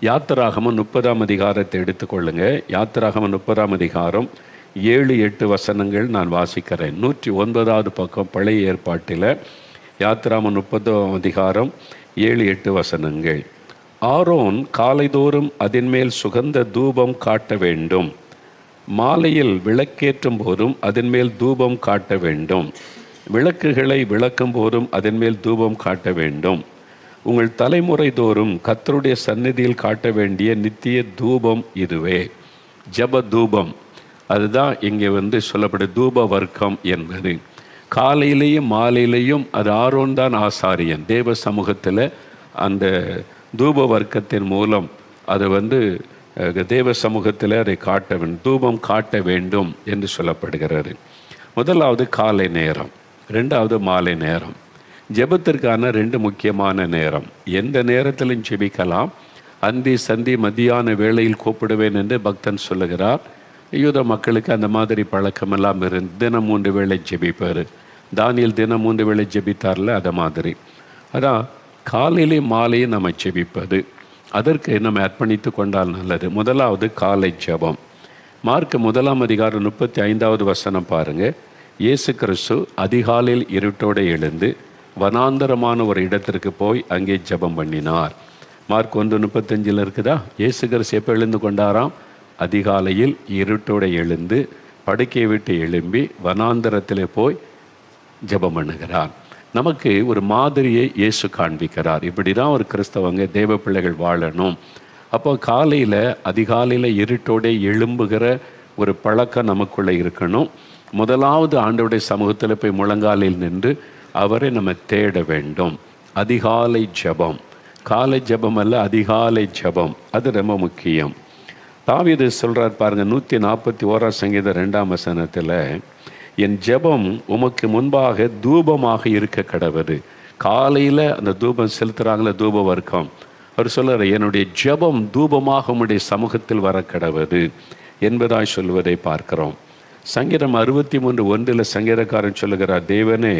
யாத்திராகமம் 30ஆம் அதிகாரத்தை எடுத்துக்கொள்ளுங்க. யாத்திராகமம் 30ஆம் அதிகாரம் 7-8 வசனங்கள் நான் வாசிக்கிறேன். 109வது பக்கம் பழைய ஏற்பாட்டில் யாத்திராகமம் 30ஆம் அதிகாரம் 7-8 வசனங்கள். ஆரோன் காலைதோறும் அதன் மேல் சுகந்த தூபம் காட்ட வேண்டும். மாலையில் விளக்கேற்றும் போதும் அதன் மேல் தூபம் காட்ட வேண்டும். விளக்குகளை விளக்கும் போதும் அதன் மேல் தூபம் காட்ட வேண்டும். உங்கள் தலைமுறை தோறும் கர்த்தருடைய சந்நிதியில் காட்ட வேண்டிய நித்திய தூபம் இதுவே. ஜப தூபம், அதுதான் இங்கே சொல்லப்படும் தூப வர்க்கம் என்பது. காலையிலேயும் மாலையிலேயும் அது ஆரோன் தான் ஆசாரியன். தேவ சமூகத்தில் அந்த தூப வர்க்கத்தின் மூலம் அதை தேவ சமூகத்தில் அதை காட்ட வேண்டும், தூபம் காட்ட வேண்டும் என்று சொல்லப்படுகிறது. முதலாவது காலை நேரம், ரெண்டாவது மாலை நேரம். ஜெபத்திற்கான 2 முக்கியமான நேரம். எந்த நேரத்திலும் ஜெபிக்கலாம். அந்தி சந்தி மத்தியான வேளையில் கூப்பிடுவேன் என்று பக்தன் சொல்லுகிறார். யூத மக்களுக்கு அந்த மாதிரி பழக்கமெல்லாம் இருந்து தினம் 3 வேளை ஜெபிப்பார். தானியேல் தினம் 3 வேளை ஜெபித்தார்ல, அதை மாதிரி. அதான் காலையிலேயும் மாலையும் நம்ம ஜெபிப்பது. அதற்கு நம்ம அர்ப்பணித்து கொண்டால் நல்லது. முதலாவது காலை ஜெபம். மார்க் 1ஆம் அதிகாரம் 35வது வசனம் பாருங்கள். இயேசு கிறிஸ்து அதிகாலையில் இருட்டோடு எழுந்து வனாந்தரமான ஒரு இடத்திற்கு போய் அங்கே ஜெபம் பண்ணினார். மார்க் 1:35 இருக்குதா? இயேசு கிறிஸ்து எப்போ எழுந்து கொண்டாராம்? அதிகாலையில் இருட்டோடு எழுந்து படுக்கையை விட்டு எழும்பி வனாந்தரத்தில் போய் ஜெபம் பண்ணுகிறார். நமக்கு ஒரு மாதிரியை இயேசு காண்பிக்கிறார். இப்படி தான் ஒரு கிறிஸ்தவங்க தேவ பிள்ளைகள் வாழணும். அப்போ காலையில் அதிகாலையில் இருட்டோடு எழும்புகிற ஒரு பழக்கம் நமக்குள்ளே இருக்கணும். முதலாவது ஆண்டவருடைய சமூகத்தில் போய் முழங்காலில் நின்று அவரை நம்ம தேட வேண்டும். அதிகாலை ஜெபம், காலை ஜெபம் அல்ல, அதிகாலை ஜெபம், அது ரொம்ப முக்கியம். தாவீது சொல்கிறார் பாருங்கள், 141ஆம் சங்கீதம் 2ஆம் வசனத்தில், என் ஜெபம் உமக்கு முன்பாக தூபமாக இருக்க கடவுது. காலையில் அந்த தூபம் செலுத்துகிறாங்களே, தூப வர்க்கம், அவர் சொல்கிறார், என்னுடைய ஜெபம் தூபமாக உம்முடைய சமூகத்தில் வர கடவுது என்பதாய் சொல்வதை பார்க்கிறோம். சங்கீதம் 63:1 சங்கீதக்காரன் சொல்லுகிறார், தேவனே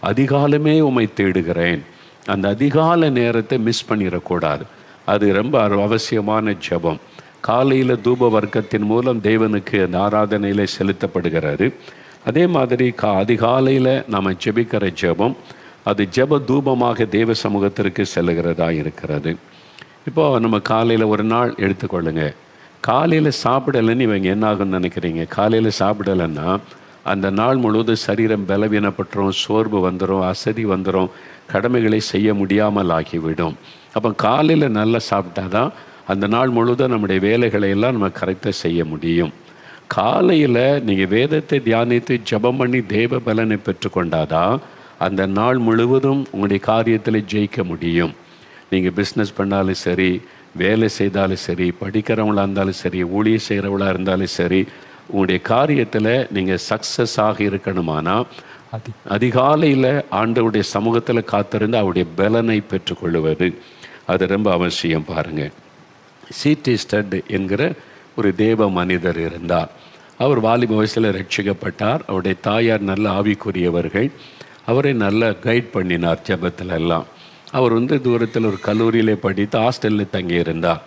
அதிகாலமே உம்மை தேடுகிறேன். அந்த அதிகால நேரத்தை மிஸ் பண்ணிடக்கூடாது. அது ரொம்ப அவசியமான ஜெபம். காலையில் தூப வர்க்கத்தின் மூலம் தேவனுக்கு அந்த ஆராதனையில் செலுத்தப்படுகிறது. அதே மாதிரி அதிகாலையில் நாம் ஜெபிக்கிற ஜெபம், அது ஜெப தூபமாக தேவ சமூகத்திற்கு செல்லுகிறதா இருக்கிறது. இப்போது நம்ம காலையில் ஒரு நாள் எடுத்துக்கொள்ளுங்க. காலையில் சாப்பிடலைன்னு இவங்க என்ன ஆகுன்னு நினைக்கிறீங்க? காலையில் சாப்பிடலைன்னா அந்த நாள் முழுவதும் சரீரம் பலவீனப்பட்டுரும், சோர்வு வந்துடும், அசதி வந்துடும், கடமைகளை செய்ய முடியாமல் ஆகிவிடும். அப்போ காலையில் நல்லா சாப்பிட்டா தான் அந்த நாள் முழுவதும் நம்முடைய வேலைகளை எல்லாம் நம்ம கரெக்டாக செய்ய முடியும். காலையில் நீங்கள் வேதத்தை தியானித்து ஜெபம் பண்ணி தேவ பலனை பெற்றுக்கொண்டாதான் அந்த நாள் முழுவதும் உங்களுடைய காரியத்தில் ஜெயிக்க முடியும். நீங்கள் பிஸ்னஸ் பண்ணாலும் சரி, வேலை செய்தாலும் சரி, படிக்கிறவங்களாக இருந்தாலும் சரி, ஊழியம் செய்கிறவங்களாக இருந்தாலும் சரி, உங்களுடைய காரியத்தில் நீங்கள் சக்ஸஸ் ஆக இருக்கணுமானா அதிகாலையில் ஆண்டவருடைய சமூகத்தில் காத்திருந்து அவருடைய பலனை பெற்றுக்கொள்வது அது ரொம்ப அவசியம். பாருங்கள், C.T. ஸ்டட் என்கிற ஒரு தேவ மனிதர் இருந்தார். அவர் வாலிப வயசில் ரட்சிக்கப்பட்டார். அவருடைய தாயார் நல்ல ஆவிக்குரியவர்கள். அவரை நல்லா கைட் பண்ணினார் ஜெபத்தில் எல்லாம். அவர் தூரத்தில் ஒரு கல்லூரியிலே படித்து ஹாஸ்டலில் தங்கியிருந்தார்.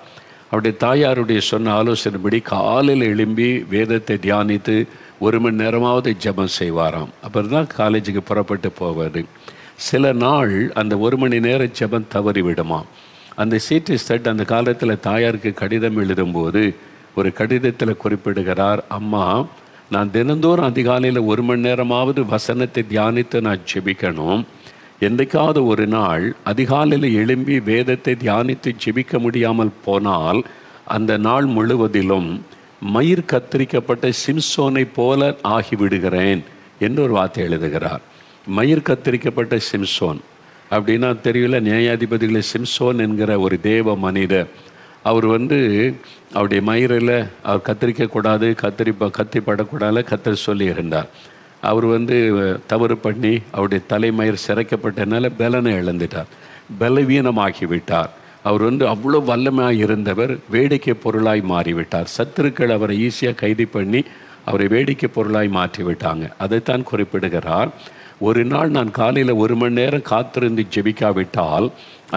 அவருடைய தாயாருடைய சொன்ன ஆலோசனைப்படி காலையில் எழும்பி வேதத்தை தியானித்து 1 மணி நேரமாவது ஜெபம் செய்வாராம். அப்புறம் தான் காலேஜுக்கு புறப்பட்டு போவார். சில நாள் அந்த 1 மணி நேரம் ஜெபம் தவறிவிடுமாம். அந்த C.T. ஸ்டட் அந்த காலத்தில் தாயாருக்கு கடிதம் எழுதும்போது ஒரு கடிதத்தில் குறிப்பிடுகிறார், அம்மா, நான் தினந்தோறும் அதிகாலையில் 1 மணி நேரமாவது வசனத்தை தியானித்து நான் ஜெபிக்கணும். என்றைக்காவது ஒரு நாள் அதிகாலையில் எழும்பி வேதத்தை தியானித்து ஜெபிக்க முடியாமல் போனால் அந்த நாள் முழுவதிலும் மயிர் கத்தரிக்கப்பட்ட சிம்சோனை போல ஆகிவிடுகிறேன் என்று ஒரு வார்த்தை எழுதுகிறார். மயிர் கத்தரிக்கப்பட்ட சிம்சோன் அப்படின்னா தெரியல, நியாயாதிபதிகளை சிம்சோன் என்கிற ஒரு தேவ மனிதர். அவர் அவருடைய மயிரில் அவர் கத்தரிக்கக்கூடாது, கத்திப்படக்கூடாது கத்தரி சொல்லி இருந்தார். அவர் தவறு பண்ணி அவருடைய தலைமயிர் சிறைக்கப்பட்டனால பலனை இழந்துட்டார், பலவீனமாகிவிட்டார். அவர் அவ்வளோ வல்லமையாக இருந்தவர் வேடிக்கை பொருளாய் மாறிவிட்டார். சத்துருக்கள் அவரை ஈஸியாக கைது பண்ணி அவரை வேடிக்கை பொருளாய் மாற்றிவிட்டாங்க. அதைத்தான் குறிப்பிடுகிறார், ஒரு நாள் நான் காலையில் 1 மணி நேரம் காத்திருந்து ஜெபிக்காவிட்டால்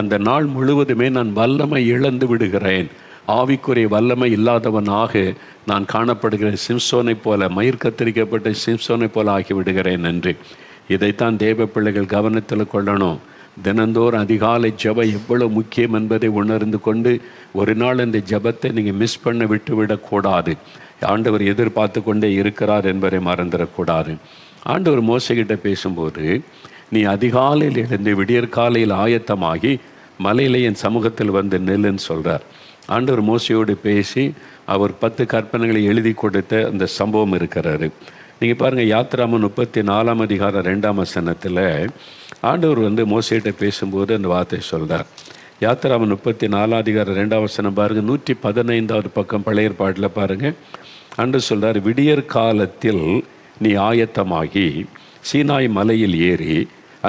அந்த நாள் முழுவதுமே நான் வல்லமை இழந்து விடுகிறேன், ஆவிக்குரிய வல்லமை இல்லாதவனாக நான் காணப்படுகிற சிம்சோனை போல, மயிர் கத்தரிக்கப்பட்ட சிம்சோனை போல ஆகிவிடுகிறேன் என்று. இதைத்தான் தேவ பிள்ளைகள் கவனத்தில் கொள்ளணும். தினந்தோறும் அதிகாலை ஜெபம் எவ்வளோ முக்கியம் என்பதை உணர்ந்து கொண்டு ஒரு நாள் இந்த ஜெபத்தை நீங்கள் மிஸ் பண்ண விட்டுவிடக்கூடாது. ஆண்டவர் எதிர்பார்த்து கொண்டே இருக்கிறார் என்பதை மறந்துடக்கூடாது. ஆண்டவர் மோசைகிட்ட பேசும்போது, நீ அதிகாலையில் எழுந்து விடியற்காலையில் ஆயத்தமாகி மலையிலே என் சமூகத்தில் வந்து நெல்லுன்னு சொல்கிறார். ஆண்டவர் மோசையோடு பேசி அவர் 10 கற்பனைகளை எழுதி கொடுத்த அந்த சம்பவம் இருக்கிறாரு. நீங்கள் பாருங்கள், யாத்திராமம் 34 அதிகாரம் 2ஆம் வசனத்தில் ஆண்டவர் மோசையிட்ட பேசும்போது அந்த வார்த்தை சொல்கிறார். யாத்திராமம் 34 அதிகாரம் 2ஆம் வசனம் பாருங்கள், 115வது பக்கம் பழைய ஏற்பாட்டில் பாருங்கள். ஆண்டவர் சொல்கிறார், விடியற் காலத்தில் நீ ஆயத்தமாகி சீனாய் மலையில் ஏறி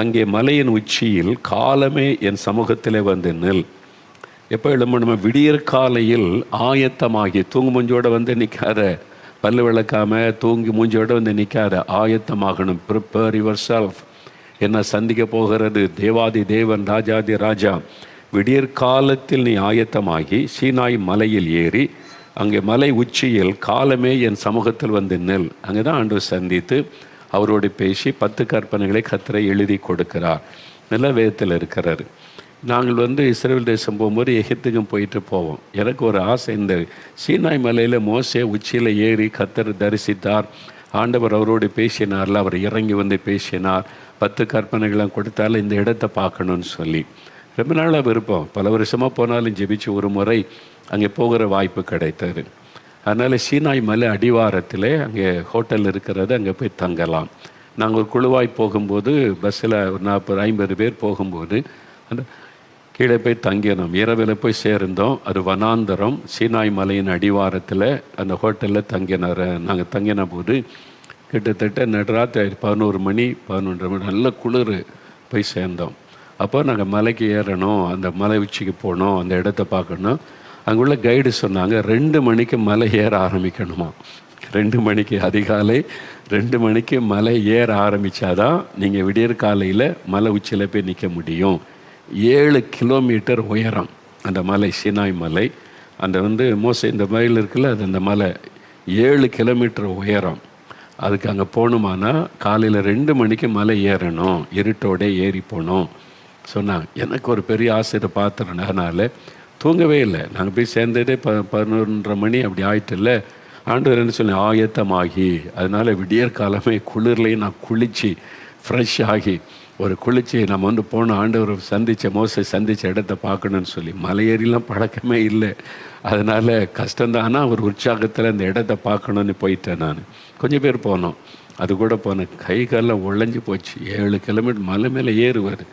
அங்கே மலையின் உச்சியில் காலமே என் சமூகத்தில் வந்து நில். எப்போ எழும்பணுமா? விடியற் காலையில் ஆயத்தமாகி, தூங்கு மூஞ்சோடு நிற்காத, பல்லு விளக்காமல் தூங்கி மூஞ்சோடு நிற்காத, ஆயத்தமாகணும். Prepare your self. என்ன சந்திக்க போகிறது தேவாதி தேவன், ராஜாதி ராஜா. விடியற் காலத்தில் நீ ஆயத்தமாகி சீனாய் மலையில் ஏறி அங்கே மலை உச்சியில் காலமே என் சமூகத்தில் வந்து நெல். அங்கே தான் ஆண்டவர் சந்தித்து அவரோடு பேசி 10 கற்பனைகளை கர்த்தர் எழுதி கொடுக்கிறார். நல்ல வேதத்தில் இருக்கிறார். நாங்கள் இஸ்ரவேல் தேசம் போகும்போது எகிப்துக்கும் போயிட்டு போவோம். எனக்கு ஒரு ஆசை, இந்த சீனாய் மலையில் மோசே உச்சியில் ஏறி கர்த்தர் தரிசித்தார், ஆண்டவர் அவரோடு பேசினார்ல, அவர் இறங்கி பேசினார், 10 கற்பனைகளாம் கொடுத்தாலும் இந்த இடத்தை பார்க்கணுன்னு சொல்லி ரொம்ப நாளாக விருப்பம். பல வருஷமாக போனாலும் ஜெபிச்சு ஒரு முறை அங்கே போகிற வாய்ப்பு கிடைத்தது. அதனால் சீனாய் மலை அடிவாரத்தில் அங்கே ஹோட்டல் இருக்கிறது, அங்கே போய் தங்கலாம். நாங்கள் ஒரு குழுவாய் போகும்போது பஸ்ஸில் ஒரு 40-50 பேர் போகும்போது அந்த கீழே போய் தங்கினோம். இரவில் போய் சேர்ந்தோம். அது வனாந்தரம், சீனாய் மலையின் அடிவாரத்தில் அந்த ஹோட்டலில் நாங்கள் தங்கின போது கிட்டத்தட்ட நடுராத்திரி 11 மணி 11:30 மணி, நல்ல குளிர் போய் சேர்ந்தோம். அப்போ நாங்கள் மலைக்கு ஏறணும், அந்த மலை உச்சிக்கு போகணும், அந்த இடத்த பார்க்கணும். அங்குள்ள கைடு சொன்னாங்க 2 மணிக்கு மலை ஏற ஆரம்பிக்கணுமா. 2 மணிக்கு, அதிகாலை 2 மணிக்கு மலை ஏற ஆரம்பித்தாதான் நீங்கள் விடியற் காலையில் மலை உச்சியில் போய் நிற்க முடியும். 7 கிலோமீட்டர் உயரம் அந்த மலை, சீனாய் மலை. அந்த மோசே இந்த மலையில் இருக்குல்ல, அது அந்த மலை 7 கிலோமீட்டர் உயரம். அதுக்கு அங்கே போகணுமானா காலையில் 2 மணிக்கு மலை ஏறணும், இருட்டோடே ஏறி போகணும் சொன்னாங்க. எனக்கு ஒரு பெரிய ஆசையை பார்த்துறனால தூங்கவே இல்லை. நாங்கள் போய் சேர்ந்ததே 11:30 மணி அப்படி ஆயிட்டு இல்லை. ஆண்டவர் என்ன சொல்லி ஆயத்தமாகி, அதனால் விடியற் காலமே குளிர்லையும் நான் குளித்து ஃப்ரெஷ் ஆகி ஒரு குளிச்சு நம்ம போன ஆண்டவர் மோசை சந்தித்த இடத்த பார்க்கணுன்னு சொல்லி மலையேறிலாம் பழக்கமே இல்லை. அதனால் கஷ்டம்தான். ஆனால் ஒரு உற்சாகத்தில் அந்த இடத்த பார்க்கணுன்னு போயிட்டேன். நான் கொஞ்சம் பேர் போனோம், அது கூட போனேன். கை காலெலாம் உழைஞ்சி போச்சு. 7 கிலோமீட்டர் மலை மேலே ஏறுவார்.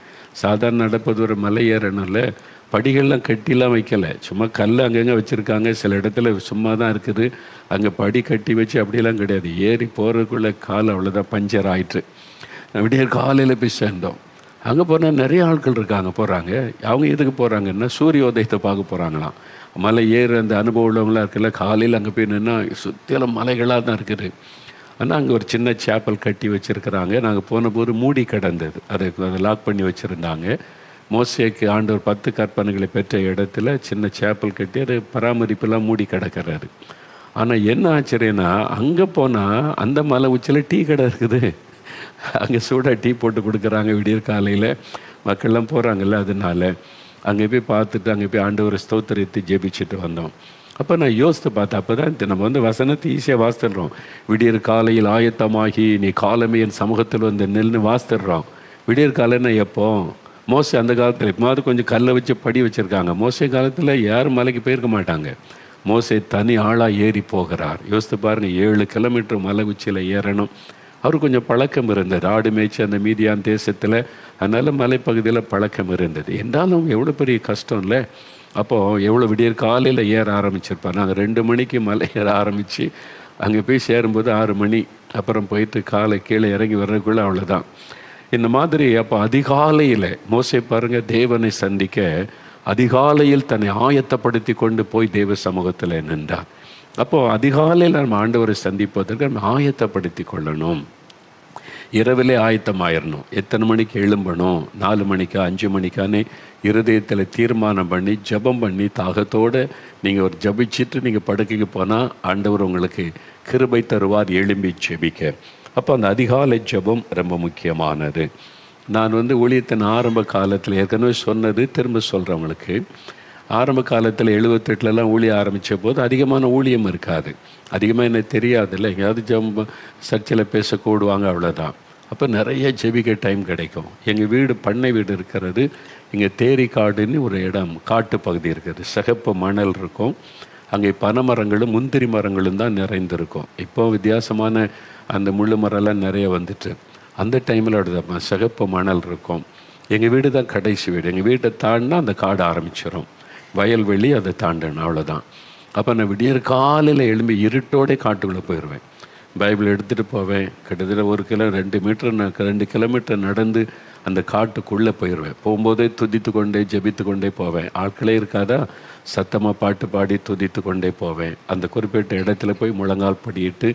சாதாரண நடப்பது ஒரு மலை ஏறனால படிகள்லாம் கட்டிலாம் வைக்கலை, சும்மா கல் அங்கங்கே வச்சுருக்காங்க. சில இடத்துல சும்மா தான் இருக்குது, அங்கே படி கட்டி வச்சு அப்படிலாம் கிடையாது. ஏறி போகிறதுக்குள்ளே கால் அவ்வளோதான் பஞ்சர் ஆயிட்டு. விடியற் காலையில் போய் சேர்ந்தோம். அங்கே போனால் நிறைய ஆட்கள் இருக்காங்க, போகிறாங்க. அவங்க எதுக்கு போகிறாங்கன்னா சூரியோதயத்தை பார்க்க போகிறாங்களாம். மலை ஏறு அந்த அனுபவம் உள்ளவங்களாம் இருக்குல்ல, காலையில் அங்கே போய் நின்னா சுற்றிலும் மலைகளாக தான் இருக்குது. ஆனால் அங்கே ஒரு சின்ன சேப்பல் கட்டி வச்சுருக்கிறாங்க. நாங்கள் போன போது மூடி கிடந்தது, அதை லாக் பண்ணி வச்சுருந்தாங்க. மோசேக்கு ஆண்டவர் 10 கற்பனைகளை பெற்ற இடத்துல சின்ன சேப்பல் கட்டி அது பராமரிப்பெல்லாம் மூடி கிடக்கிறாரு. ஆனால் என்ன ஆச்சரியன்னா, அங்கே போனால் அந்த மலை உச்சியில் டீ கடை இருக்குது. அங்கே சூடாக டீ போட்டு கொடுக்குறாங்க விடியற் காலையில். மக்கள்லாம் போகிறாங்கல்ல, அதனால அங்கே போய் பார்த்துட்டு அங்கே போய் ஆண்டவரை ஸ்தோத்திரித்து ஜெபிச்சுட்டு வந்தோம். அப்போ நான் யோசித்து பார்த்தேன். அப்போ தான் நம்ம வசனத்தை ஈஸியாக வாசித்துடுறோம். விடியற் காலையில் ஆயத்தமாகி நீ காலமே என் சமூகத்தில் நெல்னு வாசித்துடுறோம். விடியற் காலைன்னா எப்போ? மோசே அந்த காலத்தில் எப்போது கொஞ்சம் கல்லை வச்சு படி வச்சுருக்காங்க. மோசே காலத்தில் யாரும் மலைக்கு போயிருக்க மாட்டாங்க. மோசே தனி ஆளாக ஏறி போகிறார். யோசித்து பாருங்கள், 7 கிலோமீட்டர் மலை உச்சியில் ஏறணும். அவர் கொஞ்சம் பழக்கம் இருந்தது, ஆடு மேய்ச்சி அந்த மீதியான் தேசத்தில், அதனால் மலைப்பகுதியில் பழக்கம் இருந்தது. என்றாலும் எவ்வளோ பெரிய கஷ்டம் இல்லை. அப்போது எவ்வளோ விடியற் காலையில் ஏற ஆரம்பிச்சிருப்பார். நாங்கள் 2 மணிக்கு மலை ஏற ஆரம்பித்து அங்கே போய் சேரும்போது 6 மணி, அப்புறம் போயிட்டு காலை கீழே இறங்கி வர்றதுக்குள்ளே அவ்வளோதான். இந்த மாதிரி அப்போ அதிகாலையில் மோசே பாருங்கள், தேவனை சந்திக்க அதிகாலையில் தன்னை ஆயத்தப்படுத்தி கொண்டு போய் தேவ சமூகத்தில் நின்றார். அப்போது அதிகாலையில் நம்ம ஆண்டவரை சந்திப்பதற்கு நம்ம ஆயத்தப்படுத்தி கொள்ளணும். இரவிலே ஆயத்தமாயிடணும். எத்தனை மணிக்கு எழும்பணும், 4 மணிக்கா 5 மணிக்கானே இருதயத்தில் தீர்மானம் பண்ணி ஜெபம் பண்ணி தாகத்தோடு நீங்கள் ஒரு ஜபிச்சுட்டு நீங்கள் படுக்கைக்கு போனால் ஆண்டவர் உங்களுக்கு கிருபை தருவார் எழும்பி ஜெபிக்க. அப்போ அந்த அதிகாலை ஜெபம் ரொம்ப முக்கியமானது. நான் ஊழியத்தின் ஆரம்ப காலத்தில் ஏற்கனவே சொன்னது, திரும்ப சொல்கிறவங்களுக்கு, ஆரம்ப காலத்தில் 78லலாம் ஊழியம் ஆரம்பித்த போது அதிகமான ஊழியம் இருக்காது, அதிகமாக எனக்கு தெரியாதுல்ல, எங்கேயாவது சர்ச்சில் பேச கூடுவாங்க, அவ்வளோதான். அப்போ நிறைய ஜெபிக்க டைம் கிடைக்கும். எங்கள் வீடு பண்ணை வீடு இருக்கிறது, இங்கே தேரிக்காடுன்னு ஒரு இடம், காட்டு பகுதி இருக்குது, சிகப்பு மணல் இருக்கும், அங்கே பனைமரங்களும் முந்திரி மரங்களும் தான் நிறைந்திருக்கும். இப்போ வித்தியாசமான அந்த முள்ளு மரம்லாம் நிறைய வந்துட்டு, அந்த டைமில் அப்படி சிகப்பு மணல் இருக்கும். எங்கள் வீடு தான் கடைசி வீடு. எங்கள் வீட்டை தாண்டினா அந்த காடு ஆரம்பிச்சிடும், வயல்வெளி அதை தாண்டணும், அவ்வளோதான். அப்போ நான் விடியற் காலையில் எழும்பி இருட்டோடே காட்டுக்குள்ளே போயிடுவேன். பைபிள் எடுத்துகிட்டு போவேன். கிட்டத்தட்ட 2 கிலோமீட்டர் நடந்து அந்த காட்டுக்குள்ளே போயிடுவேன். போகும்போதே துதித்து கொண்டே ஜெபித்து கொண்டே போவேன். ஆட்களே இருக்காதா, சத்தமாக பாட்டு பாடி துதித்து கொண்டே போவேன். அந்த குறிப்பிட்ட இடத்துல போய் முழங்கால் படியிட்டு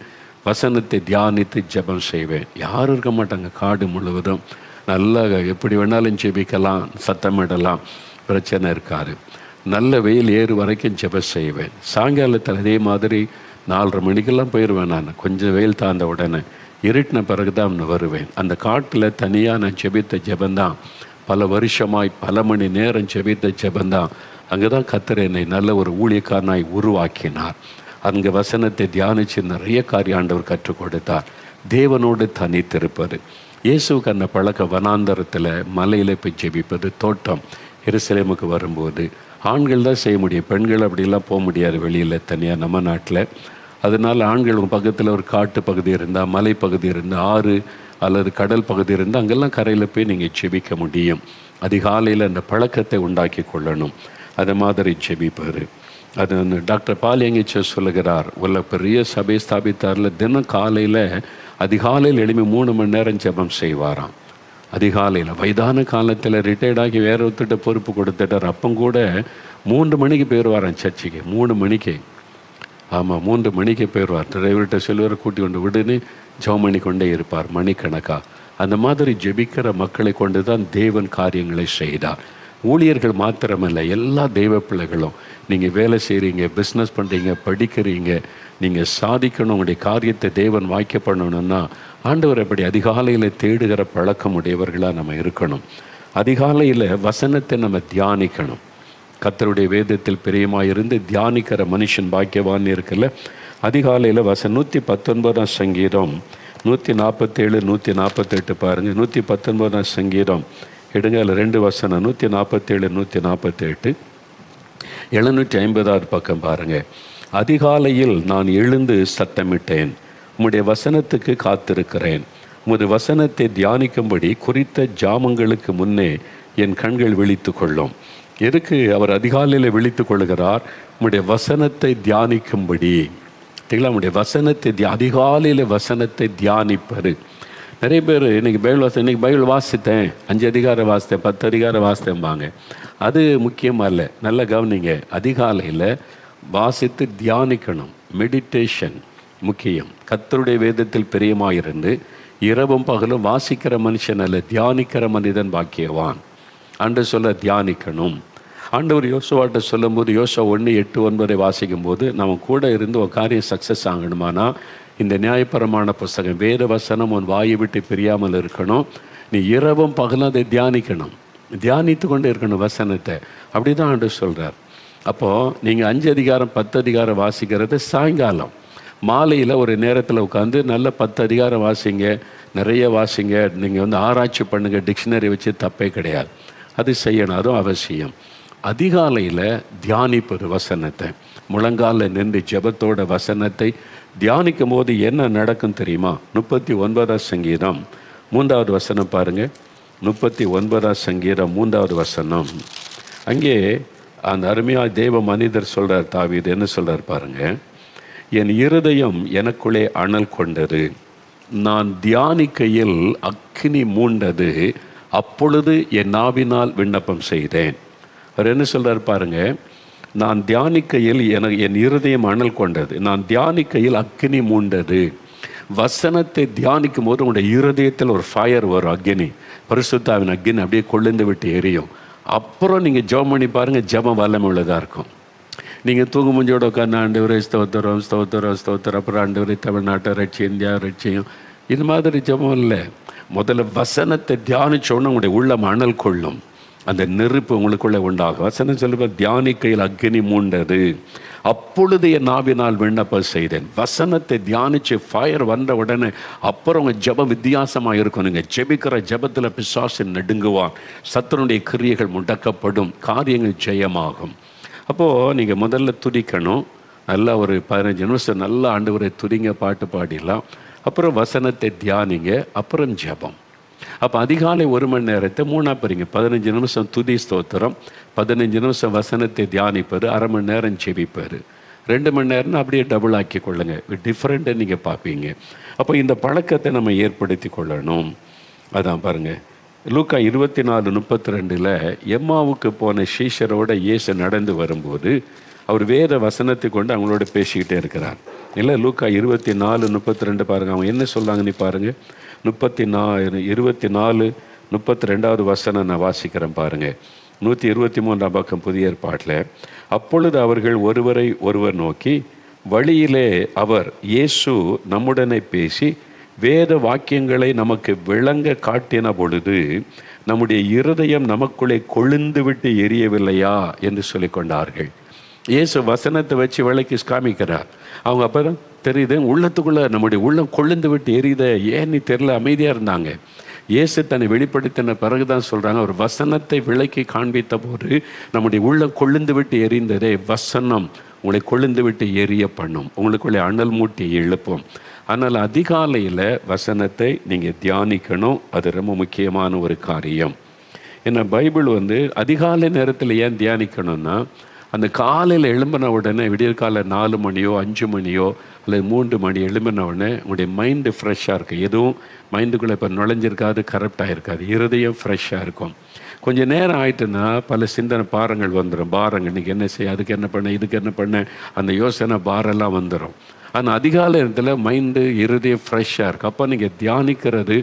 வசனத்தை தியானித்து ஜெபம் செய்வேன். யாரும் இருக்க மாட்டாங்க, காடு முழுவதும். நல்லா எப்படி வேணாலும் ஜெபிக்கலாம், சத்தமிடலாம், பிரச்சனை இருக்காது. நல்ல வெயில் ஏறு வரைக்கும் ஜெபம் செய்வேன். சாயங்காலத்தில் அதே மாதிரி 4:30 மணிக்கெல்லாம் போயிடுவேன். நான் கொஞ்சம் வெயில் தாழ்ந்த உடனே இருட்டின பிறகு தான் வருவேன். அந்த காட்டில் தனியாக நான் ஜெபித்த ஜெபந்தான், பல வருஷமாய் பல மணி நேரம் ஜெபித்த ஜெபந்தான். அங்கே தான் கர்த்தர் என்னை நல்ல ஒரு ஊழியக்காரனாய் உருவாக்கினார். அங்கே வசனத்தை தியானித்து நிறைய காரியம் ஆண்டவர் கற்றுக் கொடுத்தார். தேவனோடு தனித்திருப்பது, இயேசுக்கு அந்த பழக்க வனாந்தரத்தில் மலையில் போய் ஜெபிப்பது, தோட்டம் எருசலேமுக்கு வரும்போது ஆண்கள் தான் செய்ய முடியும், பெண்கள் அப்படிலாம் போக முடியாது வெளியில் தனியாக நம்ம நாட்டில். அதனால் ஆண்கள் பக்கத்தில் ஒரு காட்டு பகுதி இருந்தால், மலை பகுதி இருந்தால், ஆறு அல்லது கடல் பகுதி இருந்தால் அங்கெல்லாம் கரையில் போய் நீங்கள் ஜெபிக்க முடியும். அதிகாலையில் அந்த பழக்கத்தை உண்டாக்கி கொள்ளணும். அது மாதிரி ஜெபிப்பார். அது டாக்டர் பால் எங்கேச்சோ சொல்லுகிறார், உள்ள பெரிய சபை ஸ்தாபித்தாரில் தினம் காலையில் அதிகாலையில் எழுப்பி 3 மணி நேரம் ஜெபம் செய்வாராம். அதிகாலையில் வயதான காலத்தில் ரிட்டையர்டாகி வேற ஒருத்திட்ட பொறுப்பு கொடுத்துட்டார். அப்போ கூட 3 மணிக்கு போயிடுவாராம் சர்ச்சுக்கு. 3 மணிக்கு, ஆமாம் 3 மணிக்கு போயிடுவார். டிரைவர்கிட்ட சொல்லுவார், கூட்டி கொண்டு விடுன்னு ஜெபம் பண்ணி கொண்டே இருப்பார் மணிக்கணக்காக. அந்த மாதிரி ஜெபிக்கிற மக்களை கொண்டு தான் தேவன் காரியங்களை செய்தார். ஊழியர்கள் மாத்திரமல்ல, எல்லா தெய்வ பிள்ளைகளும். நீங்கள் வேலை செய்கிறீங்க, பிஸ்னஸ் பண்ணுறீங்க, படிக்கிறீங்க, நீங்கள் சாதிக்கணும், உங்களுடைய காரியத்தை தேவன் வாய்க்க பண்ணணும்னா ஆண்டவர் அப்படி அதிகாலையில் தேடுகிற பழக்கம் உடையவர்களாக நம்ம இருக்கணும். அதிகாலையில் வசனத்தை நம்ம தியானிக்கணும். கர்த்தருடைய வேதத்தில் பிரியமாக இருந்து தியானிக்கிற மனுஷன் பாக்கியவான் இருக்குல்ல. அதிகாலையில் 119ஆம் சங்கீதம் 147 148 பாருங்கள். 119ஆம் சங்கீதம் எடுங்க, அதில் 2 வசனம், 147 148. 750வது பக்கம் பாருங்கள். அதிகாலையில் நான் எழுந்து சத்தமிட்டேன், உம்முடைய வசனத்துக்கு காத்திருக்கிறேன். உமது வசனத்தை தியானிக்கும்படி குறித்த ஜாமங்களுக்கு முன்னே என் கண்கள் விழித்து கொள்ளும். எதுக்கு அவர் அதிகாலையில் விழித்து கொள்கிறார்? உம்முடைய வசனத்தை தியானிக்கும்படி. சரிங்களா? உம்முடைய வசனத்தை அதிகாலையில் வசனத்தை தியானிப்பது. நிறைய பேர் இன்றைக்கி பைபிள் வாசித்தேன், 5 அதிகாரம் வாசித்தேன், 10 அதிகாரம் வாசித்தேன்பாங்க. அது முக்கியமாக இல்லை. நல்லா கவனிங்க, அதிகாலையில் வாசித்து தியானிக்கணும். மெடிடேஷன் முக்கியம். கர்த்தருடைய வேதத்தில் பிரியமாயிருந்து இரவும் பகலும் வாசிக்கிற மனுஷன் அல்ல, தியானிக்கிற மனிதன் பாக்கியவான். ஆண்டு சொல்ல தியானிக்கணும். ஆண்டவர் யோசுவாட்ட சொல்லும் போது, யோசுவா 1:8-9 வாசிக்கும் போது, நம்ம கூட இருந்து ஒரு காரியம் சக்ஸஸ் ஆகணுமானா இந்த நியாயப்பிரமாண புஸ்தகம் வேத வசனம் உன் வாயை விட்டு பிரியாமல் இருக்கணும். நீ இரவும் பகலும் அதை தியானிக்கணும், தியானித்து கொண்டு இருக்கணும் வசனத்தை. அப்படி தான் ஆண்டு சொல்கிறார். அப்போது நீங்கள் 5 அதிகாரம் 10 அதிகாரம் வாசிக்கிறது சாயங்காலம், மாலையில் ஒரு நேரத்தில் உட்காந்து நல்ல 10 அதிகாரம் வாசிங்க, நிறைய வாசிங்க. நீங்கள் ஆராய்ச்சி பண்ணுங்கள், டிக்ஷனரி வச்சு தப்பே கிடையாது, அது செய்யணும், அதுவும் அவசியம். அதிகாலையில் தியானிப்பது வசனத்தை, முழங்காலில் நின்று ஜெபத்தோட வசனத்தை தியானிக்கும் போது என்ன நடக்கும் தெரியுமா? 39ஆம் சங்கீதம் 3வது வசனம் பாருங்கள். 39ஆம் சங்கீதம் 3வது வசனம். அங்கே அந்த அருமையாக தேவ மனிதர் சொல்கிறார், தாவீது என்ன சொல்கிறார் பாருங்கள். என் இருதயம் எனக்குள்ளே அனல் கொண்டது, நான் தியானிக்கையில் அக்கினி மூண்டது, அப்பொழுது என் நாவினால் விண்ணப்பம் செய்தேன். அவர் என்ன சொல்கிறார் பாருங்கள். நான் தியானிக்கையில் என் இருதயம் அனல் கொண்டது, நான் தியானிக்கையில் அக்கினி மூண்டது. வசனத்தை தியானிக்கும் போது உங்களுடைய இருதயத்தில் ஒரு ஃபயர் வரும், அக்னி, பரிசுத்தாவின் அக்னி அப்படியே கொழுந்து விட்டு எரியும். அப்புறம் நீங்கள் ஜெபம் பண்ணி பாருங்கள், ஜெபம் வல்லமை உள்ளதாக இருக்கும். நீங்கள் தூங்கு முஞ்சோட உட்காந்து ஆண்டவரே ஸ்தோத்திரம் ஸ்தோத்திரம் ஸ்தோத்திரம், அப்புறம் ஆண்டவரே தமிழ்நாட்டை ரட்சி, இந்தியா ரட்சியும், இது மாதிரி ஜெபம் இல்லை. முதல்ல வசனத்தை தியானிச்சோன்னு உங்களுடைய உள்ளம் அனல் கொள்ளும், அந்த நெருப்பு உங்களுக்குள்ளே உண்டாகும். வசனம் சொல்லுவோம், தியானிக்கையில் அக்னி மூண்டது, அப்பொழுது என் நாவினால் விண்ணப்பம் செய்தேன். வசனத்தை தியானித்து ஃபயர் வந்த உடனே அப்புறம் உங்கள் ஜெபம் வித்தியாசமாக இருக்கும். நீங்கள் ஜெபிக்கிற ஜெபத்தில் பிசாசு நடுங்குவான், சத்துருடைய கிரியைகள் முடக்கப்படும், காரியங்கள் ஜெயமாகும். அப்போது நீங்கள் முதல்ல துதிக்கணும். நல்லா ஒரு 15 நிமிஷம் நல்லா ஆண்டவரை துதிங்க, பாட்டு பாடிடலாம். அப்புறம் வசனத்தை தியானிங்க, அப்புறம் ஜெபம். அப்போ அதிகாலை 1 மணி நேரத்தை 3ஆக பிரிங்க. 15 நிமிஷம் துதி ஸ்தோத்திரம், 15 நிமிஷம் வசனத்தை தியானிப்பார், அரை மணி நேரம் ஜெபிப்பார். 2 மணி நேரம்னா அப்படியே டபுள் ஆக்கி கொள்ளுங்க, டிஃப்ரெண்ட்டை நீங்கள் பார்ப்பீங்க. அப்போ இந்த பழக்கத்தை நம்ம ஏற்படுத்தி கொள்ளணும். அதான் பாருங்கள், லூக்கா 24:32 எம்மாவுக்கு போன சீஷரோட இயேசு நடந்து வரும்போது அவர் வேத வசனத்தை கொண்டு அவங்களோட பேசிக்கிட்டே இருக்கிறார். இல்லை, லூக்கா 24:32 பாருங்கள், அவங்க என்ன சொல்கிறாங்கன்னு பாருங்கள். 24:32 வசனம் நான் வாசிக்கிறேன் பாருங்கள். 123ஆம் பக்கம் புதிய ஏற்பாட்டில். அப்பொழுது அவர்கள் ஒருவரை ஒருவர் நோக்கி, வழியிலே அவர் இயேசு நம்முடனே பேசி வேத வாக்கியங்களை நமக்கு விளங்க காட்டின பொழுது நம்முடைய இருதயம் நமக்குள்ளே கொழுந்து விட்டு எரியவில்லையா என்று சொல்லிக்கொண்டார்கள். இயேசு வசனத்தை வச்சு விளக்கி காமிக்கிறார். அவங்க அப்போ தான் தெரியுது, உள்ளத்துக்குள்ளே நம்முடைய உள்ளம் கொழுந்து விட்டு எரியுத, ஏன்னு தெரியல, அமைதியாக இருந்தாங்க. இயேசு தன்னை வெளிப்படுத்தின பிறகு தான் சொல்கிறாங்க, ஒரு வசனத்தை விளக்கி காண்பித்த போது நம்முடைய உள்ளம் கொழுந்து விட்டு எரிந்ததே, வசனம் உங்களை கொழுந்து விட்டு எரிய பண்ணும், உங்களுக்குள்ளே அனல் மூட்டி எழுப்பும். ஆனால் அதிகாலையில் வசனத்தை நீங்கள் தியானிக்கணும், அது ரொம்ப முக்கியமான ஒரு காரியம். ஏன்னா பைபிள் அதிகாலை நேரத்தில் ஏன் தியானிக்கணும்னா, அந்த காலையில் எழும்பின உடனே விடியற்காலை 4 மணியோ 5 மணியோ அல்லது 3 மணி எழும்பின உடனே உங்களுடைய மைண்டு ஃப்ரெஷ்ஷாக இருக்குது. எதுவும் மைண்டுக்குள்ளே இப்போ நுழைஞ்சிருக்காது, கரப்டாக இருக்காது, இருதயம் ஃப்ரெஷ்ஷாக இருக்கும். கொஞ்சம் நேரம் ஆகிட்டுன்னா பல சிந்தனை பாரங்கள் வந்துடும். பாரங்கள், இன்றைக்கி என்ன செய்ய, அதுக்கு என்ன பண்ண, இதுக்கு என்ன பண்ண, அந்த யோசனை பாரெல்லாம் வந்துடும். ஆனால் அதிகாலை நேரத்தில் மைண்டு இருதயம் ஃப்ரெஷ்ஷாக இருக்கும். அப்போ நீங்கள் தியானிக்கிறது,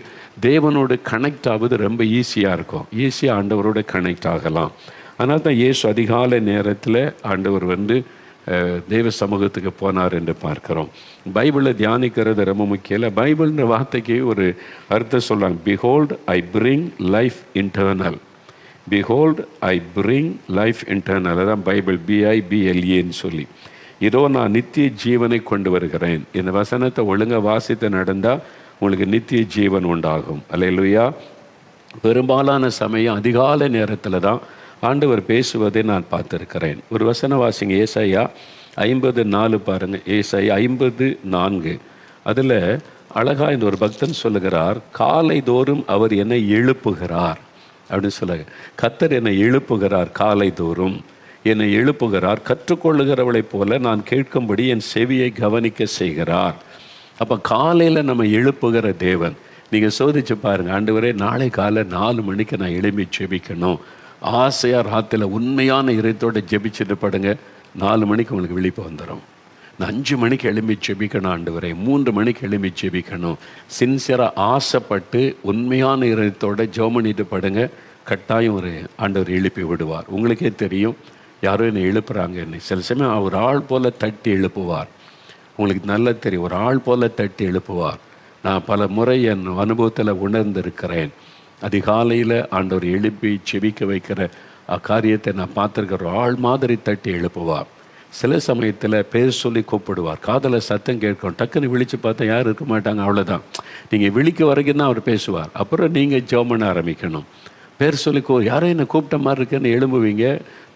தேவனோடு கனெக்ட் ஆகுது ரொம்ப ஈஸியாக இருக்கும், ஈஸியாக ஆண்டவரோடு கனெக்ட் ஆகலாம். அதனால் தான் இயேசு அதிகாலை நேரத்தில் ஆண்டவர் தேவ சமூகத்துக்கு போனார் என்று பார்க்குறோம். பைபிளில் தியானிக்கிறது ரொம்ப முக்கியம் இல்லை. பைபிள்ன்ற வார்த்தைக்கு ஒரு அர்த்தம் சொல்கிறாங்க, behold I bring life internal. Behold I bring life internal, அதான் பைபிள், BIBLEன்னு சொல்லி. இதோ நான் நித்திய ஜீவனை கொண்டு வருகிறேன். இந்த வசனத்தை ஒழுங்காக வாசித்து நடந்தால் உங்களுக்கு நித்திய ஜீவன் உண்டாகும். அல்லேலூயா. பெரும்பாலான சமயம் அதிகாலை நேரத்தில் தான் ஆண்டவர் பேசுவதை நான் பார்த்துருக்கிறேன். ஒரு வசன வாசிங்க, ஏசாயா 54 பாருங்கள். ஏசாயா 54 அதில் அழகாக இந்த ஒரு பக்தன் சொல்லுகிறார், காலை தோறும் அவர் என்னை எழுப்புகிறார் அப்படின்னு சொல்லுங்க. கர்த்தர் என்னை எழுப்புகிறார், காலை தோறும் என்னை எழுப்புகிறார், கற்றுக்கொள்ளுகிறவளைப் போல நான் கேட்கும்படி என் செவியை கவனிக்க செய்கிறார். அப்போ காலையில் நம்ம எழுப்புகிற தேவன். நீங்கள் சோதிச்சு பாருங்கள், ஆண்டவரே நாளை காலை 4 மணிக்கு நான் எழுப்பி ஜெபிக்கணும், ஆசையாக ராத்தில் உண்மையான இதயத்தோடு ஜெபிச்சுட்டு படுங்க. 4 மணிக்கு உங்களுக்கு விழிப்பு வந்துடும். நான் 5 மணிக்கு எழுப்பி ஜெபிக்கணும் ஆண்டவரே, 3 மணிக்கு எழுப்பி ஜெபிக்கணும். சின்சியராக ஆசைப்பட்டு உண்மையான இதயத்தோடு ஜெபம் பண்ணிட்டு படுங்க. கட்டாயம் ஒரு ஆண்டவர் எழுப்பி விடுவார். உங்களுக்கே தெரியும், யாரோ என்னை எழுப்புறாங்க, என்னை சில சமயம் ஒரு ஆள் போல் தட்டி எழுப்புவார். உங்களுக்கு நல்லா தெரியும், ஒரு ஆள் போல் தட்டி எழுப்புவார். நான் பல முறை என் அனுபவத்தில் உணர்ந்திருக்கிறேன். அதிகாலையில் ஆண்டவர் எழுப்பி செபிக்க வைக்கிற காரியத்தை நான் பார்த்துருக்கிற, ஒரு ஆள் மாதிரி தட்டி எழுப்புவார். சில சமயத்தில் பேர் சொல்லி கூப்பிடுவார். காதில் சத்தம் கேட்கும், டக்குன்னு விழித்து பார்த்தா யாரும் இருக்க மாட்டாங்க, அவ்வளோதான். நீங்கள் விழிக்க வரைக்கும் தான் அவர் பேசுவார். அப்புறம் நீங்கள் ஜெபம் பண்ண ஆரம்பிக்கணும். பேர் சொல்லி யாரும் என்னை கூப்பிட்ட மாதிரி இருக்குன்னு எழும்புவீங்க,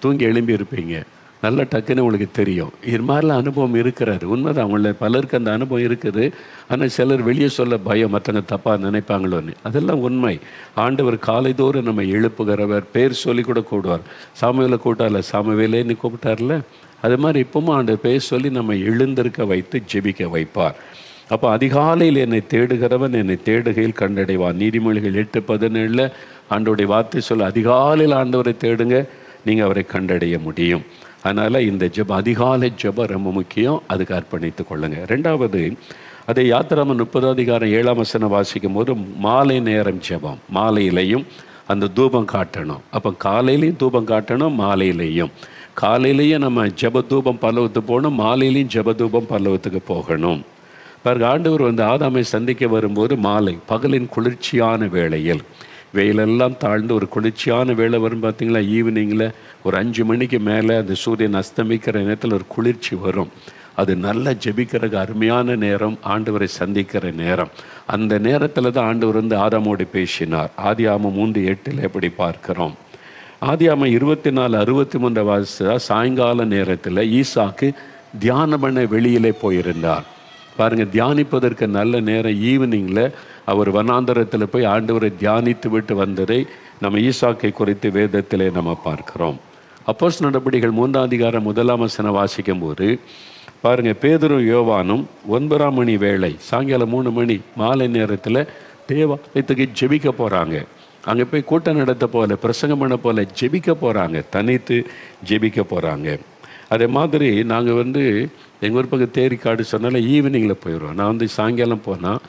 தூங்கி எழும்பி இருப்பீங்க. நல்லா டக்குன்னு உங்களுக்கு தெரியும். இது மாதிரிலாம் அனுபவம் இருக்கிறாரு. உண்மைதான், அவங்கள பலருக்கு அந்த அனுபவம் இருக்குது. ஆனால் சிலர் வெளியே சொல்ல பயம், மற்றவங்க தப்பாக நினைப்பாங்களோன்னு. அதெல்லாம் உண்மை. ஆண்டவர் காலைதோறும் நம்ம எழுப்புகிறவர். பேர் சொல்லி கூட கூப்பிடுவார். சாமுவேலை கூட்டார்ல, சாமுவேலேன்னு கூப்பிட்டார்ல, அது மாதிரி இப்பவும் ஆண்டவர் பேர் சொல்லி நம்ம எழுந்திருக்க வைத்து ஜெபிக்க வைப்பார். அப்போ அதிகாலையில் என்னை தேடுகிறவன் என்னை தேடுகையில் கண்டடைவான். நீதிமொழிகள் 8:17 ஆண்டவருடைய வார்த்தை சொல்ல, அதிகாலையில் ஆண்டவரை தேடுங்க, நீங்கள் அவரை கண்டடைய முடியும். அதனால் இந்த ஜெபம், அதிகாலை ஜெபம் ரொம்ப முக்கியம். அதுக்கு அர்ப்பணித்து கொள்ளுங்கள். ரெண்டாவது, அதை யாத்திராமம் 30:7 வாசிக்கும் போது மாலை நேரம் ஜெபம், மாலையிலையும் அந்த தூபம் காட்டணும். அப்போ காலையிலையும் தூபம் காட்டணும், மாலையிலையும். காலையிலையும் நம்ம ஜெப தூபம் பல்லவத்துக்கு போகணும், மாலையிலையும் ஜெப தூபம் பல்லவத்துக்கு போகணும். பிறகு ஆண்டவர் ஆதாமை சந்திக்க வரும்போது மாலை, பகலின் குளிர்ச்சியான வேளையில், வெயிலெல்லாம் தாழ்ந்து ஒரு குளிர்ச்சியான வேலை வரும் பார்த்திங்களா, ஈவினிங்கில் ஒரு 5 மணிக்கு மேலே அந்த சூரியன் அஸ்தமிக்கிற நேரத்தில் ஒரு குளிர்ச்சி வரும். அது நல்லா ஜெபிக்கிறதுக்கு அருமையான நேரம், ஆண்டவரை சந்திக்கிற நேரம். அந்த நேரத்தில் தான் ஆண்டவர் ஆதாமோடு பேசினார். ஆதியாகமம் 3:8 எப்படி பார்க்கிறோம். ஆதியாகமம் 24:63 வாசித்தா சாயங்கால நேரத்தில் ஈசாக்கு தியானம் பண்ண வெளியிலே போயிருந்தார். பாருங்கள், தியானிப்பதற்கு நல்ல நேரம் ஈவினிங்கில் அவர் வனாந்தரத்தில் போய் ஆண்டவரை தியானித்து விட்டு வந்ததை நம்ம ஈசாக்கை குறித்து வேதத்திலே நம்ம பார்க்கிறோம். அப்போஸ்தலர் நடபடிகள் 3:1 வாசிக்கும் போது பாருங்கள், பேதுரும் யோவானும் 9 மணி வேளை, சாயங்காலம் 3 மணி மாலை நேரத்தில் தேவாலயத்துக்கு ஜெபிக்க போகிறாங்க. அங்கே போய் கூட்டம் நடத்த போல, பிரசங்கம் பண்ண போல ஜெபிக்க போகிறாங்க, தனித்து ஜெபிக்க போகிறாங்க. அதே மாதிரி நாங்கள் எங்கள் ஒரு பக்கம் தேரிக்காடு சொன்னால ஈவினிங்கில் போயிடுவோம். நான் சாயங்காலம் போனால்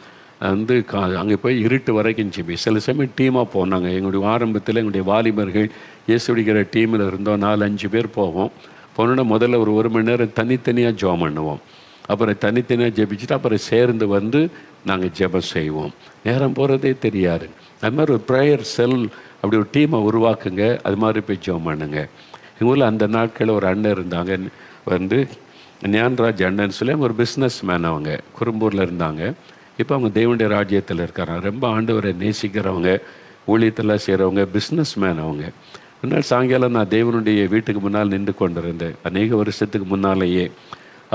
அங்கே போய் இருட்டு வரைக்கும் ஜெபி. சில சமயம் டீமாக போனாங்க. எங்களுடைய ஆரம்பத்தில் எங்களுடைய வாலிபர்கள் இயேசுடிக்கிற டீமில் இருந்தோம், 4-5 பேர் போவோம். போனோன்னா முதல்ல ஒரு மணி நேரம் தனித்தனியாக ஜெபம் பண்ணுவோம். அப்புறம் தனித்தனியாக ஜெபிச்சுட்டு அப்புறம் சேர்ந்து நாங்கள் ஜெபம் செய்வோம். நேரம் போகிறதே தெரியாது. அது மாதிரி ஒரு ப்ரேயர் செல் அப்படி ஒரு டீமை உருவாக்குங்க. அது மாதிரி போய் ஜெபம் பண்ணுங்க. எங்கள் ஊரில் அந்த நாட்களில் ஒரு அண்ணன் இருந்தாங்க, ஞான்ராஜ் அண்ணன் சொல்லி, அவங்க ஒரு பிஸ்னஸ் மேன். அவங்க குறும்பூரில் இருந்தாங்க. இப்போ அவங்க தேவனுடைய ராஜ்யத்தில் இருக்காங்க. ரொம்ப ஆண்டவரை நேசிக்கிறவங்க, ஊழியத்தில் செய்கிறவங்க, பிஸ்னஸ் மேன் அவங்க. ஒரு நாள் சாயங்காலம் நான் தேவனுடைய வீட்டுக்கு முன்னால் நின்று கொண்டிருந்தேன், அநேக வருஷத்துக்கு முன்னாலேயே.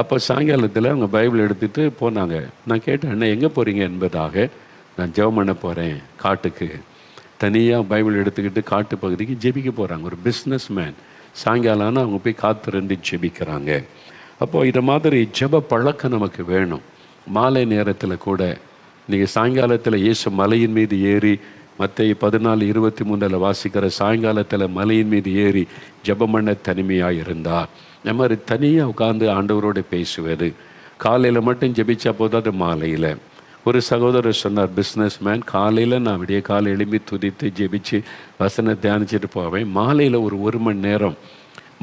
அப்போ சாயங்காலத்தில் அவங்க பைபிள் எடுத்துகிட்டு போனாங்க. நான் கேட்டேன், அண்ணா எங்கே போகிறீங்க என்பதாக. நான் ஜெபம் பண்ண போகிறேன், காட்டுக்கு. தனியாக பைபிள் எடுத்துக்கிட்டு காட்டு பகுதிக்கு ஜெபிக்க போகிறாங்க. ஒரு பிஸ்னஸ் மேன். சாயங்காலம்னா அவங்க போய் காத்திருந்து ஜெபிக்கிறாங்க. அப்போது இதை மாதிரி ஜெப பழக்கம் நமக்கு வேணும். மாலை நேரத்தில் கூட நீங்கள் சாயங்காலத்தில் இயேசு மலையின் மீது ஏறி, மத்தேயு 14:23 வாசிக்கிற சாயங்காலத்தில் மலையின் மீது ஏறி ஜெபம் பண்ண தனிமையாக இருந்தார். இந்த மாதிரி தனியாக உட்கார்ந்து ஆண்டவரோடு பேசுவது. காலையில் மட்டும் ஜெபிச்சா போதாது, மாலையில். ஒரு சகோதரர் சொன்னார், பிஸ்னஸ் மேன், காலையில் நான் விடிய காலை எழும்பி துதித்து ஜெபிச்சு வசனம் தியானிச்சுட்டு போவேன். மாலையில் ஒரு மணி நேரம்,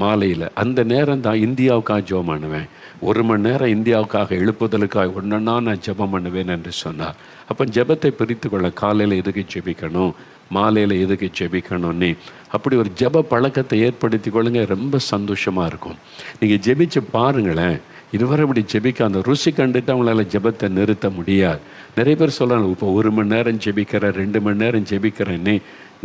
மாலையில் அந்த நேரம் தான் இந்தியாவுக்காக ஜெபம் பண்ணுவேன். 1 மணி நேரம் இந்தியாவுக்காக எழுப்புதலுக்காக ஒன்றா நான் ஜெபம் பண்ணுவேன் என்று சொன்னார். அப்போ ஜெபத்தை பிரித்து கொள்ள, காலையில் எதுக்கு ஜெபிக்கணும், மாலையில் எதுக்கு ஜெபிக்கணும்னு அப்படி ஒரு ஜெப பழக்கத்தை ஏற்படுத்தி கொள்ளுங்க. ரொம்ப சந்தோஷமாக இருக்கும். நீங்கள் ஜெபிச்சு பாருங்களேன். இதுவரை இப்படி ஜெபிக்க அந்த ருசி கண்டுட்டு அவங்களால ஜெபத்தை நிறுத்த முடியாது. நிறைய பேர் சொல்கிறாங்க, இப்போ 1 மணி நேரம் ஜெபிக்கிறேன், 2 மணி நேரம் ஜெபிக்கிறேன்னு.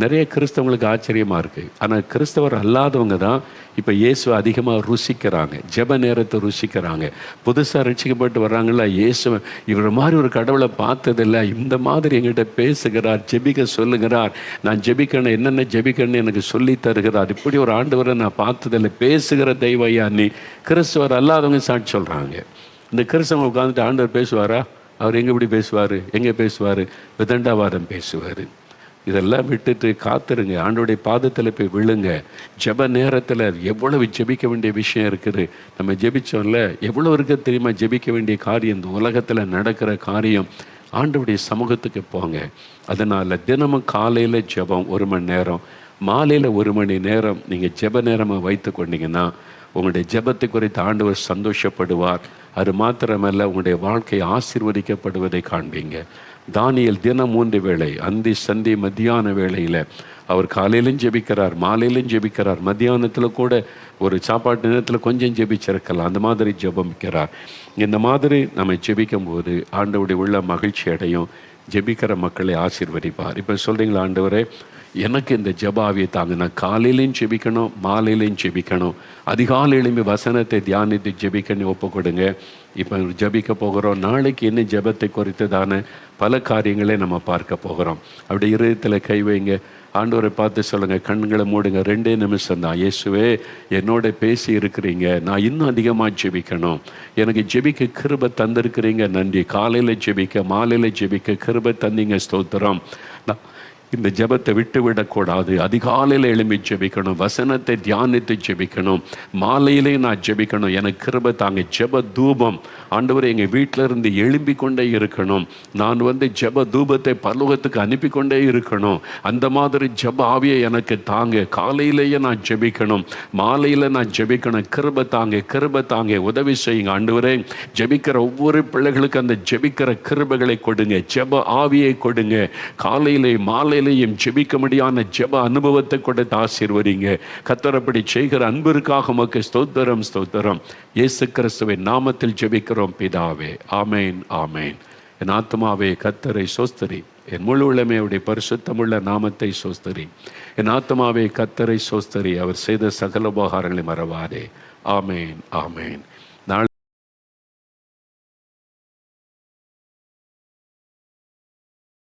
நிறைய கிறிஸ்தவங்களுக்கு ஆச்சரியமாக இருக்குது. ஆனால் கிறிஸ்தவர் அல்லாதவங்க தான் இப்போ இயேசுவை அதிகமாக ருசிக்கிறாங்க, ஜெப நேரத்தை ருசிக்கிறாங்க. புதுசாக ரட்சிக்கப்பட்டு வர்றாங்களா, இயேசுவை இவர் மாதிரி ஒரு கடவுளை பார்த்ததில்லை, இந்த மாதிரி எங்கிட்ட பேசுகிறார், ஜெபிக்க சொல்லுகிறார், நான் ஜெபிக்கணும், என்னென்ன ஜெபிக்கணும்னு எனக்கு சொல்லி தருகிறார், இப்படி ஒரு ஆண்டவரை நான் பார்த்ததில்லை, பேசுகிற தெய்வயான்னு கிறிஸ்தவர் அல்லாதவங்க சாட்சி சொல்கிறாங்க. இந்த கிறிஸ்தவங்க உட்காந்துட்டு ஆண்டவர் பேசுவாரா? அவர் எங்கே இப்படி பேசுவார், எங்கே பேசுவார்? விதண்டாவாதம் பேசுவார். இதெல்லாம் விட்டுட்டு காத்துருங்க, ஆண்டோடைய பாதத்தில் போய் விழுங்க. ஜெப நேரத்தில் எவ்வளவு ஜெபிக்க வேண்டிய விஷயம் இருக்குது. நம்ம ஜெபிச்சோம்ல, எவ்வளோ இருக்குது தெரியுமா ஜெபிக்க வேண்டிய காரியம், இந்த உலகத்தில் நடக்கிற காரியம். ஆண்டோடைய சமூகத்துக்கு போங்க. அதனால் தினமும் காலையில் ஜெபம் 1 மணி நேரம், மாலையில் 1 மணி நேரம் நீங்கள் ஜெப நேரமாக வைத்து கொண்டீங்கன்னா உங்களுடைய ஜெபத்தை குறித்து ஆண்டவர் சந்தோஷப்படுவார். அது மாத்திரமல்ல, உங்களுடைய வாழ்க்கை ஆசீர்வதிக்கப்படுவதை காண்பீங்க. தானியேல் தினம் 3 வேளை, அந்தி சந்தி மத்தியான வேளையில் அவர் காலையிலும் ஜெபிக்கிறார், மாலையிலும் ஜெபிக்கிறார், மத்தியானத்தில் கூட ஒரு சாப்பாட்டு நேரத்தில் கொஞ்சம் ஜெபிச்சிருக்கலாம், அந்த மாதிரி ஜெபிக்கிறார். இந்த மாதிரி நம்ம ஜெபிக்கும் போது ஆண்டவருடைய உள்ள மகிழ்ச்சி அடையும், ஜெபிக்கிற மக்களை ஆசீர்வதிப்பார். இப்போ சொல்கிறீங்களா, ஆண்டவரே எனக்கு இந்த ஜெபாவியை தாங்க, நான் காலையிலையும் ஜெபிக்கணும், மாலையிலையும் ஜெபிக்கணும், அதிகாலையிலுமே வசனத்தை தியானித்து ஜெபிக்கணும், ஒப்பு கொடுங்க. இப்போ ஜெபிக்க போகிறோம். நாளைக்கு என்ன ஜெபத்தை குறித்ததான பல காரியங்களை நம்ம பார்க்க போகிறோம். அப்படி இருதயத்தில் கை வைங்க, ஆண்டவரை பார்த்து சொல்லுங்கள், கண்களை மூடுங்க, 2 நிமிஷம் தான். இயேசுவே என்னோட பேசி இருக்கிறீங்க, நான் இன்னும் அதிகமாக ஜெபிக்கணும், எனக்கு ஜெபிக்க கிருபை தந்திருக்கிறீங்க, நன்றி. காலையில் ஜெபிக்க, மாலையில் ஜெபிக்க கிருபை தந்தீங்க, ஸ்தோத்திரம். இந்த ஜெபத்தை விட்டு விடக்கூடாது. அதிகாலையில் எழும்பி ஜெபிக்கணும், வசனத்தை தியானித்து ஜெபிக்கணும், மாலையிலே நான் ஜெபிக்கணும். எனக்கு கிருபை தாங்க. ஜெப தூபம் ஆண்டவரே எங்கள் வீட்டில் இருந்து எழும்பி கொண்டே இருக்கணும். நான் ஜெப தூபத்தை பரலோகத்துக்கு அனுப்பி கொண்டே இருக்கணும். அந்த மாதிரி ஜெப ஆவியை எனக்கு தாங்க. காலையிலேயே நான் ஜெபிக்கணும், மாலையில் நான் ஜெபிக்கணும். கிருபை தாங்க, கிருபை தாங்க, உதவி செய்யுங்க ஆண்டவரே. ஜெபிக்கிற ஒவ்வொரு பிள்ளைகளுக்கு அந்த ஜெபிக்கிற கிருபைகளை கொடுங்க, ஜெப ஆவியை கொடுங்க. காலையிலே மாலையிலேயும் ஜெபிக்க முடியாத ஜெப அனுபவத்தை கொடுத்து ஆசீர்வதிங்க. கர்த்தர் செய்கிற அன்பிற்காக உமக்கு ஸ்தோத்திரம், ஸ்தோத்திரம். இயேசு கிறிஸ்துவின் நாமத்தில் ஜெபிக்கிறோம் பிதாவே. ஆமேன், ஆமேன். என் ஆத்மாவே கர்த்தரை சோஸ்தரி, என் முழு உள்ளமையுடைய பரிசுத்தமுள்ள நாமத்தை சோஸ்தரி. என் ஆத்மாவே கர்த்தரை சோஸ்தரி, அவர் செய்த சகல உபகாரங்களை மறவாதே. ஆமேன், ஆமேன்.